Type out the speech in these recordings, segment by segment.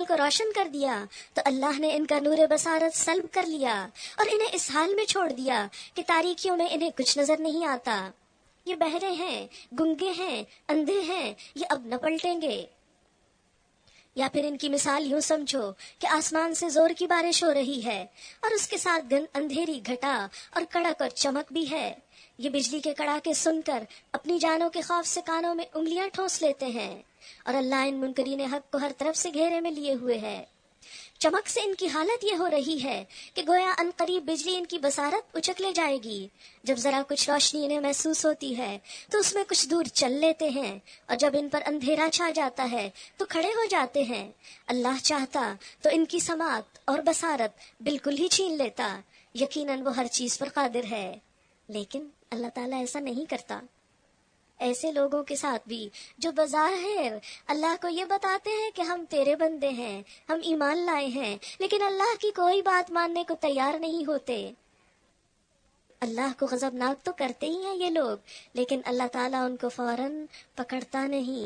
کو روشن کر دیا تو اللہ نے ان کا نور بصارت سلب کر لیا اور انہیں اس حال میں چھوڑ دیا کہ تاریکیوں میں انہیں کچھ نظر نہیں آتا۔ یہ بہرے ہیں، گنگے ہیں، اندھے ہیں، یہ اب نہ پلٹیں گے۔ یا پھر ان کی مثال یوں سمجھو کہ آسمان سے زور کی بارش ہو رہی ہے اور اس کے ساتھ اندھیری گھٹا اور کڑک اور چمک بھی ہے۔ یہ بجلی کے کڑاکے سن کر اپنی جانوں کے خوف سے کانوں میں انگلیاں ٹھونس لیتے ہیں، اور اللہ ان منکرین حق کو ہر طرف سے گھیرے میں لیے ہوئے ہے۔ چمک سے ان کی حالت یہ ہو رہی ہے کہ گویا ان قریب بجلی ان کی بصارت اچک لے جائے گی۔ جب ذرا کچھ روشنی انہیں محسوس ہوتی ہے تو اس میں کچھ دور چل لیتے ہیں، اور جب ان پر اندھیرا چھا جاتا ہے تو کھڑے ہو جاتے ہیں۔ اللہ چاہتا تو ان کی سماعت اور بصارت بالکل ہی چھین لیتا، یقیناً وہ ہر چیز پر قادر ہے، لیکن اللہ تعالیٰ ایسا نہیں کرتا۔ ایسے لوگوں کے ساتھ بھی جو بظاہر اللہ کو یہ بتاتے ہیں کہ ہم تیرے بندے ہیں، ہم ایمان لائے ہیں، لیکن اللہ کی کوئی بات ماننے کو تیار نہیں ہوتے۔ اللہ کو غضبناک تو کرتے ہی ہیں یہ لوگ، لیکن اللہ تعالیٰ ان کو فوراً پکڑتا نہیں،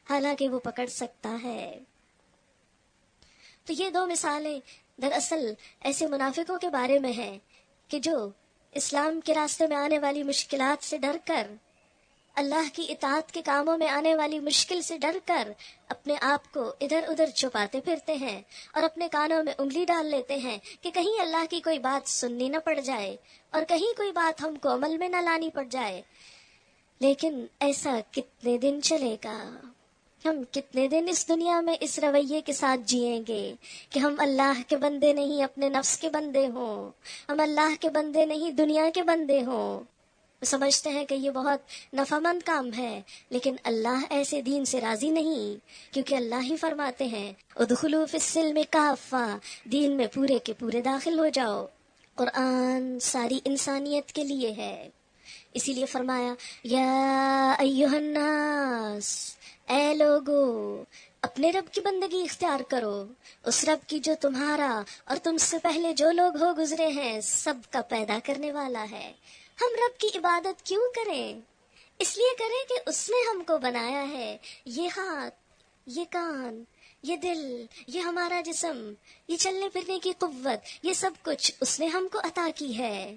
حالانکہ وہ پکڑ سکتا ہے۔ تو یہ دو مثالیں دراصل ایسے منافقوں کے بارے میں ہیں کہ جو اسلام کے راستے میں آنے والی مشکلات سے ڈر کر، اللہ کی اطاعت کے کاموں میں آنے والی مشکل سے ڈر کر اپنے آپ کو ادھر ادھر چھپاتے پھرتے ہیں اور اپنے کانوں میں انگلی ڈال لیتے ہیں کہ کہیں اللہ کی کوئی بات سننی نہ پڑ جائے اور کہیں کوئی بات ہم کو عمل میں نہ لانی پڑ جائے۔ لیکن ایسا کتنے دن چلے گا؟ ہم کتنے دن اس دنیا میں اس رویے کے ساتھ جئیں گے کہ ہم اللہ کے بندے نہیں اپنے نفس کے بندے ہوں، ہم اللہ کے بندے نہیں دنیا کے بندے ہوں۔ سمجھتے ہیں کہ یہ بہت نفع مند کام ہے، لیکن اللہ ایسے دین سے راضی نہیں، کیونکہ اللہ ہی فرماتے ہیں ادخلوا فی السلم کافہ، دین میں پورے کے پورے داخل ہو جاؤ۔ قرآن ساری انسانیت کے لیے ہے، اسی لیے فرمایا یا ایھا الناس، اے لوگو اپنے رب کی بندگی اختیار کرو، اس رب کی جو تمہارا اور تم سے پہلے جو لوگ ہو گزرے ہیں سب کا پیدا کرنے والا ہے۔ ہم رب کی عبادت کیوں کریں؟ اس لیے کریں کہ اس نے ہم کو بنایا ہے۔ یہ ہاتھ، یہ کان، یہ دل، یہ ہمارا جسم، یہ چلنے پھرنے کی قوت، یہ سب کچھ اس نے ہم کو عطا کی ہے۔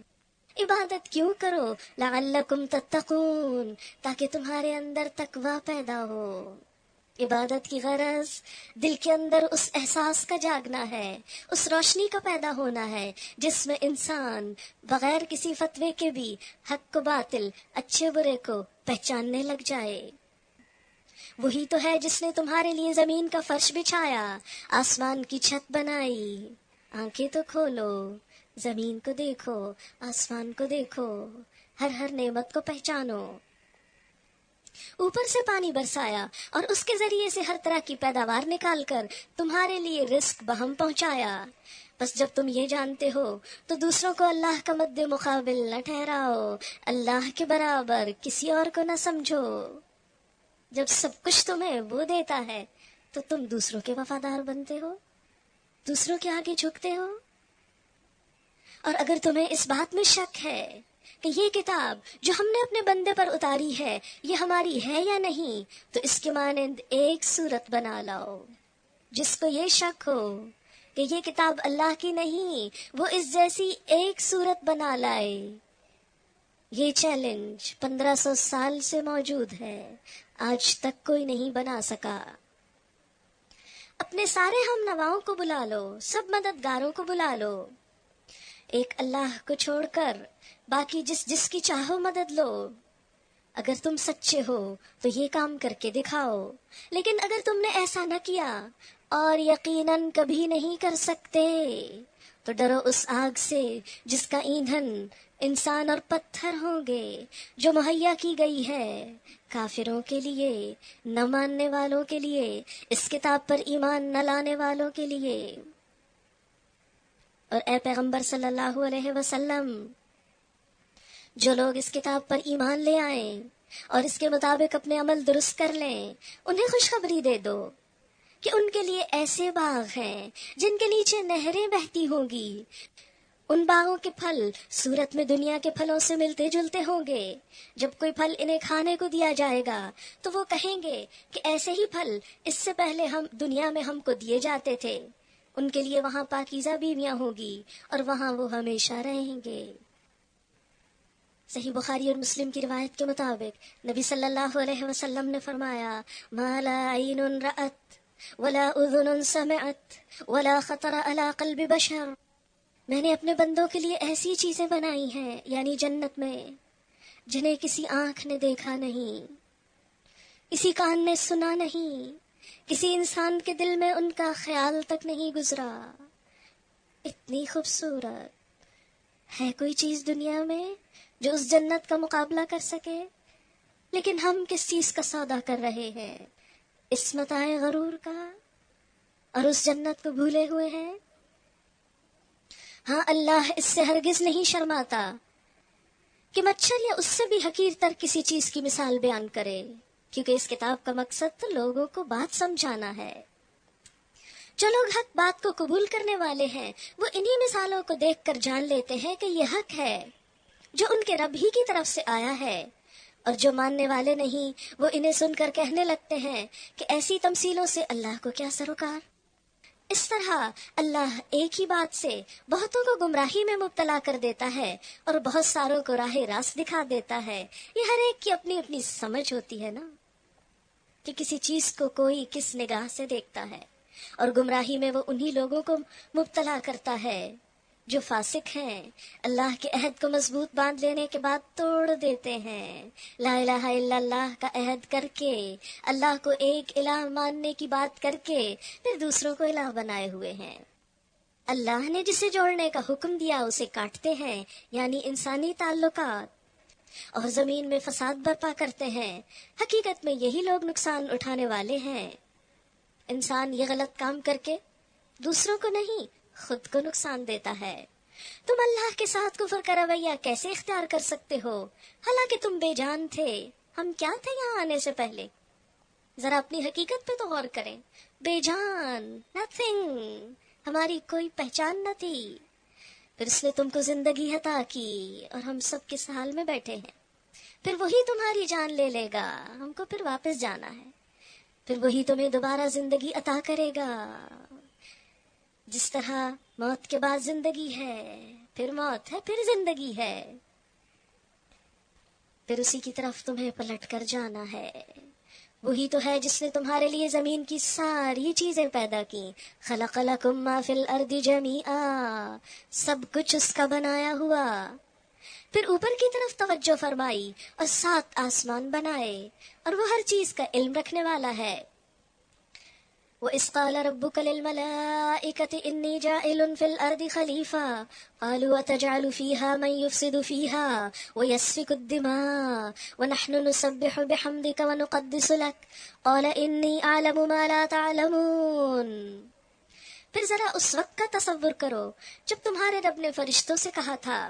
عبادت کیوں کرو؟ لعلکم تتقون، تاکہ تمہارے اندر تقوی پیدا ہو۔ عبادت کی غرض دل کے اندر اس احساس کا جاگنا ہے، اس روشنی کا پیدا ہونا ہے جس میں انسان بغیر کسی فتوے کے بھی حق و باطل، اچھے برے کو پہچاننے لگ جائے۔ وہی تو ہے جس نے تمہارے لیے زمین کا فرش بچھایا، آسمان کی چھت بنائی۔ آنکھیں تو کھولو، زمین کو دیکھو، آسمان کو دیکھو، ہر نعمت کو پہچانو۔ اوپر سے پانی برسایا اور اس کے ذریعے سے ہر طرح کی پیداوار نکال کر تمہارے لیے رزق بہم پہنچایا۔ بس جب تم یہ جانتے ہو تو دوسروں کو اللہ کا مد مقابل نہ ٹھہراؤ، اللہ کے برابر کسی اور کو نہ سمجھو۔ جب سب کچھ تمہیں وہ دیتا ہے تو تم دوسروں کے وفادار بنتے ہو، دوسروں کے آگے جھکتے ہو۔ اور اگر تمہیں اس بات میں شک ہے کہ یہ کتاب جو ہم نے اپنے بندے پر اتاری ہے یہ ہماری ہے یا نہیں، تو اس کے مانند ایک صورت بنا لاؤ۔ جس کو یہ شک ہو کہ یہ کتاب اللہ کی نہیں، وہ اس جیسی ایک صورت بنا لائے۔ یہ چیلنج 1500 سال سے موجود ہے، آج تک کوئی نہیں بنا سکا۔ اپنے سارے ہم نواؤں کو بلا لو، سب مددگاروں کو بلا لو، ایک اللہ کو چھوڑ کر باقی جس کی چاہو مدد لو۔ اگر تم سچے ہو تو یہ کام کر کے دکھاؤ، لیکن اگر تم نے ایسا نہ کیا اور یقیناً کبھی نہیں کر سکتے تو ڈرو اس آگ سے جس کا ایندھن انسان اور پتھر ہوں گے، جو مہیا کی گئی ہے کافروں کے لیے، نہ ماننے والوں کے لیے، اس کتاب پر ایمان نہ لانے والوں کے لیے۔ اور اے پیغمبر صلی اللہ علیہ وسلم، جو لوگ اس کتاب پر ایمان لے آئیں اور اس کے مطابق اپنے عمل درست کر لیں، انہیں خوشخبری دے دو کہ ان کے لیے ایسے باغ ہیں جن کے نیچے نہریں بہتی ہوں گی، ان باغوں کے پھل صورت میں دنیا کے پھلوں سے ملتے جلتے ہوں گے. جب کوئی پھل انہیں کھانے کو دیا جائے گا تو وہ کہیں گے کہ ایسے ہی پھل اس سے پہلے ہم دنیا میں ہم کو دیے جاتے تھے. ان کے لیے وہاں پاکیزہ بیویاں ہوں گی اور وہاں وہ ہمیشہ رہیں گے. صحیح بخاری اور مسلم کی روایت کے مطابق نبی صلی اللہ علیہ وسلم نے فرمایا: ما لا عین رأت ولا اذن سمعت ولا خطر علی قلب بشر. میں نے اپنے بندوں کے لیے ایسی چیزیں بنائی ہیں یعنی جنت میں جنہیں کسی آنکھ نے دیکھا نہیں، کسی کان نے سنا نہیں، کسی انسان کے دل میں ان کا خیال تک نہیں گزرا. اتنی خوبصورت ہے کوئی چیز دنیا میں جو اس جنت کا مقابلہ کر سکے؟ لیکن ہم کس چیز کا سودا کر رہے ہیں؟ اس متاع غرور کا، اور اس جنت کو بھولے ہوئے ہیں. ہاں، اللہ اس سے ہرگز نہیں شرماتا کہ مچھر یا اس سے بھی حقیر تر کسی چیز کی مثال بیان کرے، کیونکہ اس کتاب کا مقصد تو لوگوں کو بات سمجھانا ہے. جو لوگ حق بات کو قبول کرنے والے ہیں وہ انہی مثالوں کو دیکھ کر جان لیتے ہیں کہ یہ حق ہے جو ان کے رب ہی کی طرف سے آیا ہے، اور جو ماننے والے نہیں وہ انہیں سن کر کہنے لگتے ہیں کہ ایسی تمثیلوں سے اللہ کو کیا سروکار. اس طرح اللہ ایک ہی بات سے بہتوں کو گمراہی میں مبتلا کر دیتا ہے اور بہت ساروں کو راہ راست دکھا دیتا ہے. یہ ہر ایک کی اپنی اپنی سمجھ ہوتی ہے نا، کہ کسی چیز کو کوئی کس نگاہ سے دیکھتا ہے، اور گمراہی میں وہ انہی لوگوں کو مبتلا کرتا ہے جو فاسق ہیں، اللہ کے عہد کو مضبوط باندھ لینے کے بعد توڑ دیتے ہیں. لا الہ الا اللہ کا عہد کر کے، اللہ کو ایک الہ ماننے کی بات کر کے پھر دوسروں کو الہ بنائے ہوئے ہیں. اللہ نے جسے جوڑنے کا حکم دیا اسے کاٹتے ہیں، یعنی انسانی تعلقات، اور زمین میں فساد برپا کرتے ہیں. حقیقت میں یہی لوگ نقصان اٹھانے والے ہیں. انسان یہ غلط کام کر کے دوسروں کو نہیں خود کو نقصان دیتا ہے. تم اللہ کے ساتھ کفر کا رویہ کیسے اختیار کر سکتے ہو حالانکہ تم بے جان تھے؟ ہم کیا تھے یہاں آنے سے پہلے؟ ذرا اپنی حقیقت پہ تو غور کریں. بے جان، نتھنگ، ہماری کوئی پہچان نہ تھی. پھر اس نے تم کو زندگی عطا کی اور ہم سب کس حال میں بیٹھے ہیں. پھر وہی تمہاری جان لے لے گا، ہم کو پھر واپس جانا ہے. پھر وہی تمہیں دوبارہ زندگی عطا کرے گا. جس طرح موت کے بعد زندگی ہے، پھر موت ہے، پھر زندگی ہے، پھر اسی کی طرف تمہیں پلٹ کر جانا ہے. وہی تو ہے جس نے تمہارے لیے زمین کی ساری چیزیں پیدا کی. خلق لکم ما فی الارض جمیعا، سب کچھ اس کا بنایا ہوا. پھر اوپر کی طرف توجہ فرمائی اور 7 آسمان بنائے، اور وہ ہر چیز کا علم رکھنے والا ہے. وَإِذْ قَالَ رَبُّكَ لِلْمَلَائِكَةِ إِنِّي جَاعِلٌ فِي الْأَرْضِ خَلِيفَةً قَالُوا أَتَجْعَلُ فِيهَا مَن يُفْسِدُ فِيهَا وَيَسْفِكُ الدِّمَاءَ وَنَحْنُ نُسَبِّحُ بِحَمْدِكَ وَنُقَدِّسُ لَكَ قَالَ إِنِّي أَعْلَمُ مَا لَا تَعْلَمُونَ. پھر ذرا اس وقت کا تصور کرو جب تمہارے رب نے فرشتوں سے کہا تھا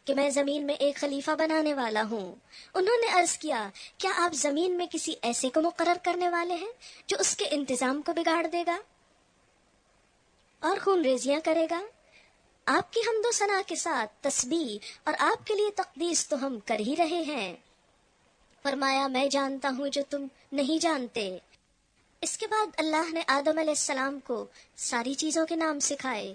کہ میں زمین میں ایک خلیفہ بنانے والا ہوں. انہوں نے عرض کیا کیا آپ زمین میں کسی ایسے کو مقرر کرنے والے ہیں جو اس کے انتظام کو بگاڑ دے گا اور خون ریزیاں کرے گا؟ آپ کی حمد و ثنا کے ساتھ تسبیح اور آپ کے لیے تقدیس تو ہم کر ہی رہے ہیں. فرمایا میں جانتا ہوں جو تم نہیں جانتے. اس کے بعد اللہ نے آدم علیہ السلام کو ساری چیزوں کے نام سکھائے،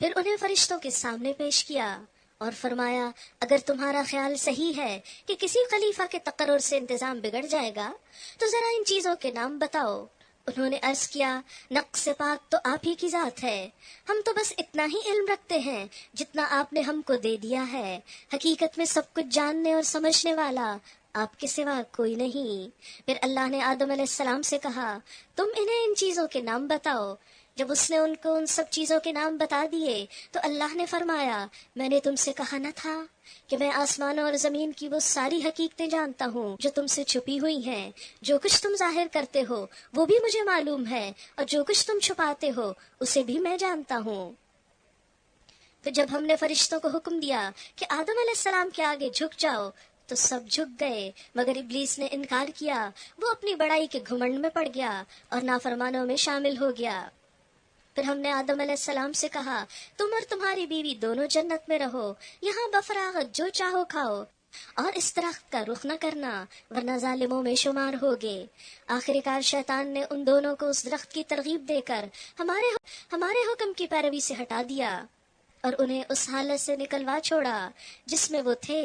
پھر انہیں فرشتوں کے سامنے پیش کیا اور فرمایا اگر تمہارا خیال صحیح ہے کہ کسی خلیفہ کے تقرر سے انتظام بگڑ جائے گا تو ذرا ان چیزوں کے نام بتاؤ. انہوں نے عرض کیا نقص پاک تو آپ ہی کی ذات ہے، ہم تو بس اتنا ہی علم رکھتے ہیں جتنا آپ نے ہم کو دے دیا ہے. حقیقت میں سب کچھ جاننے اور سمجھنے والا آپ کے سوا کوئی نہیں. پھر اللہ نے آدم علیہ السلام سے کہا تم انہیں ان چیزوں کے نام بتاؤ. جب اس نے ان کو ان سب چیزوں کے نام بتا دیے تو اللہ نے فرمایا میں نے تم سے کہا نہ تھا کہ میں آسمانوں اور زمین کی وہ ساری حقیقتیں جانتا ہوں جو تم سے چھپی ہوئی ہیں. جو کچھ تم ظاہر کرتے ہو وہ بھی مجھے معلوم ہے، اور جو کچھ تم چھپاتے ہو اسے بھی میں جانتا ہوں. تو جب ہم نے فرشتوں کو حکم دیا کہ آدم علیہ السلام کے آگے جھک جاؤ تو سب جھک گئے، مگر ابلیس نے انکار کیا. وہ اپنی بڑائی کے گھمنڈ میں پڑ گیا اور نافرمانوں میں شامل ہو گیا. پھر ہم نے آدم علیہ السلام سے کہا تم اور تمہاری بیوی دونوں جنت میں رہو، یہاں بفراغت جو چاہو کھاؤ، اور اس درخت کا رخ نہ کرنا ورنہ ظالموں میں شمار ہوگے۔ آخر کار شیطان نے ان دونوں کو اس درخت کی ترغیب دے کر ہمارے حکم کی پیروی سے ہٹا دیا اور انہیں اس حالت سے نکلوا چھوڑا جس میں وہ تھے۔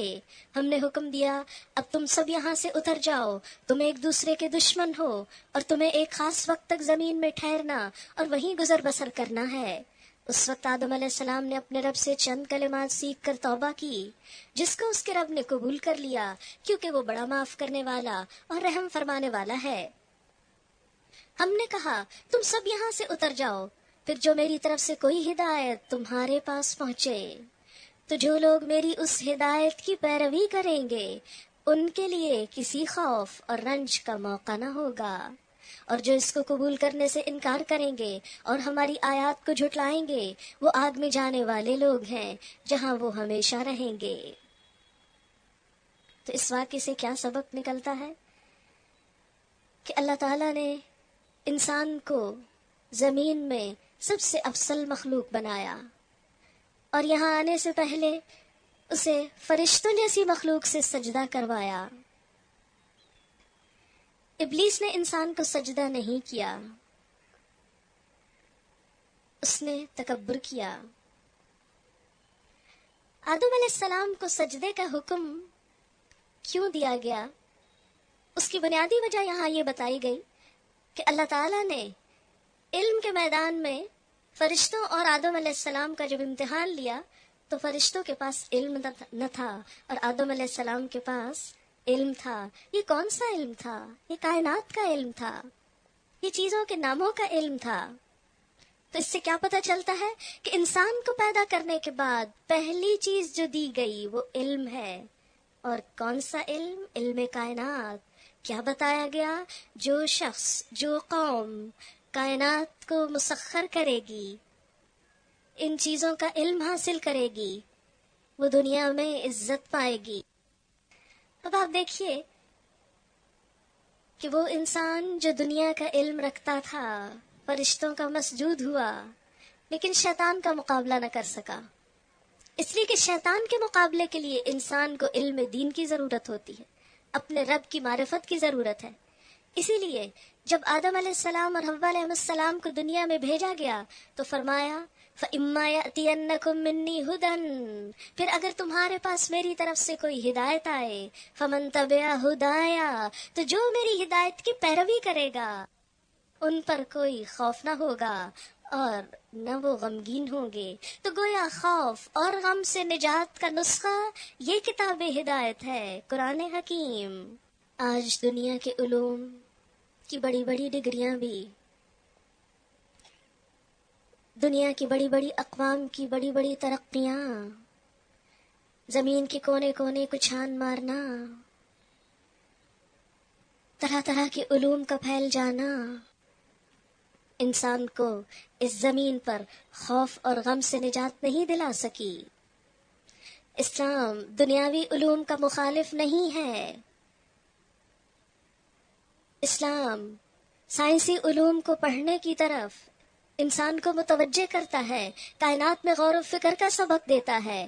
ہم نے حکم دیا اب تم سب یہاں سے اتر جاؤ، تم ایک دوسرے کے دشمن ہو اور تمہیں ایک خاص وقت تک زمین میں ٹھہرنا اور وہیں گزر بسر کرنا ہے۔ اس وقت آدم علیہ السلام نے اپنے رب سے چند کلمات سیکھ کر توبہ کی، جس کو اس کے رب نے قبول کر لیا، کیونکہ وہ بڑا معاف کرنے والا اور رحم فرمانے والا ہے۔ ہم نے کہا تم سب یہاں سے اتر جاؤ، پھر جو میری طرف سے کوئی ہدایت تمہارے پاس پہنچے تو جو لوگ میری اس ہدایت کی پیروی کریں گے ان کے لیے کسی خوف اور رنج کا موقع نہ ہوگا، اور جو اس کو قبول کرنے سے انکار کریں گے اور ہماری آیات کو جھٹلائیں گے وہ آگ میں جانے والے لوگ ہیں جہاں وہ ہمیشہ رہیں گے۔ تو اس واقعے سے کیا سبق نکلتا ہے کہ اللہ تعالیٰ نے انسان کو زمین میں سب سے افضل مخلوق بنایا، اور یہاں آنے سے پہلے اسے فرشتوں جیسی مخلوق سے سجدہ کروایا۔ ابلیس نے انسان کو سجدہ نہیں کیا، اس نے تکبر کیا۔ آدم علیہ السلام کو سجدے کا حکم کیوں دیا گیا؟ اس کی بنیادی وجہ یہاں یہ بتائی گئی کہ اللہ تعالیٰ نے علم کے میدان میں فرشتوں اور آدم علیہ السلام کا جب امتحان لیا تو فرشتوں کے پاس علم نہ تھا اور آدم علیہ السلام کے پاس علم تھا۔ یہ کون سا علم تھا؟ یہ کائنات کا علم تھا، یہ چیزوں کے ناموں کا علم تھا۔ تو اس سے کیا پتہ چلتا ہے کہ انسان کو پیدا کرنے کے بعد پہلی چیز جو دی گئی وہ علم ہے۔ اور کون سا علم؟ علم کائنات۔ کیا بتایا گیا؟ جو شخص، جو قوم کائنات کو مسخر کرے گی، ان چیزوں کا علم حاصل کرے گی، وہ دنیا میں عزت پائے گی۔ اب آپ دیکھیے کہ وہ انسان جو دنیا کا علم رکھتا تھا، فرشتوں کا مسجود ہوا، لیکن شیطان کا مقابلہ نہ کر سکا، اس لیے کہ شیطان کے مقابلے کے لیے انسان کو علم دین کی ضرورت ہوتی ہے، اپنے رب کی معرفت کی ضرورت ہے۔ اسی لیے جب آدم علیہ السلام اور حوا علیہ السلام کو دنیا میں بھیجا گیا تو فرمایا فَإِمَّا يَأْتِيَنَّكُم مِّنِّي هُدًى، پھر اگر تمہارے پاس میری طرف سے کوئی ہدایت آئے، فَمَن تَبِعَ هُدَايَ، تو جو میری ہدایت کی پیروی کرے گا ان پر کوئی خوف نہ ہوگا اور نہ وہ غمگین ہوں گے۔ تو گویا خوف اور غم سے نجات کا نسخہ یہ کتاب ہدایت ہے، قرآن حکیم۔ آج دنیا کے علوم کی بڑی بڑی ڈگریاں بھی، دنیا کی بڑی بڑی اقوام کی بڑی بڑی ترقیاں، زمین کے کونے کونے کو چھان مارنا، طرح طرح کے علوم کا پھیل جانا، انسان کو اس زمین پر خوف اور غم سے نجات نہیں دلا سکی۔ اسلام دنیاوی علوم کا مخالف نہیں ہے، اسلام سائنسی علوم کو پڑھنے کی طرف انسان کو متوجہ کرتا ہے، کائنات میں غور و فکر کا سبق دیتا ہے،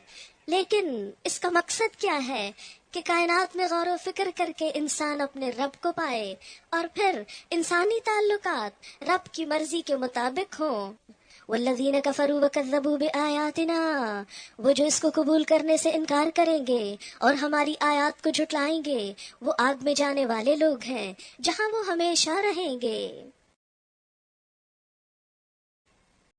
لیکن اس کا مقصد کیا ہے کہ کائنات میں غور و فکر کر کے انسان اپنے رب کو پائے اور پھر انسانی تعلقات رب کی مرضی کے مطابق ہوں۔ والذین کفروا وکذبوا بآیاتنا، وہ جو اس کو قبول کرنے سے انکار کریں گے اور ہماری آیات کو جھٹلائیں گے وہ آگ میں جانے والے لوگ ہیں جہاں وہ ہمیشہ رہیں گے۔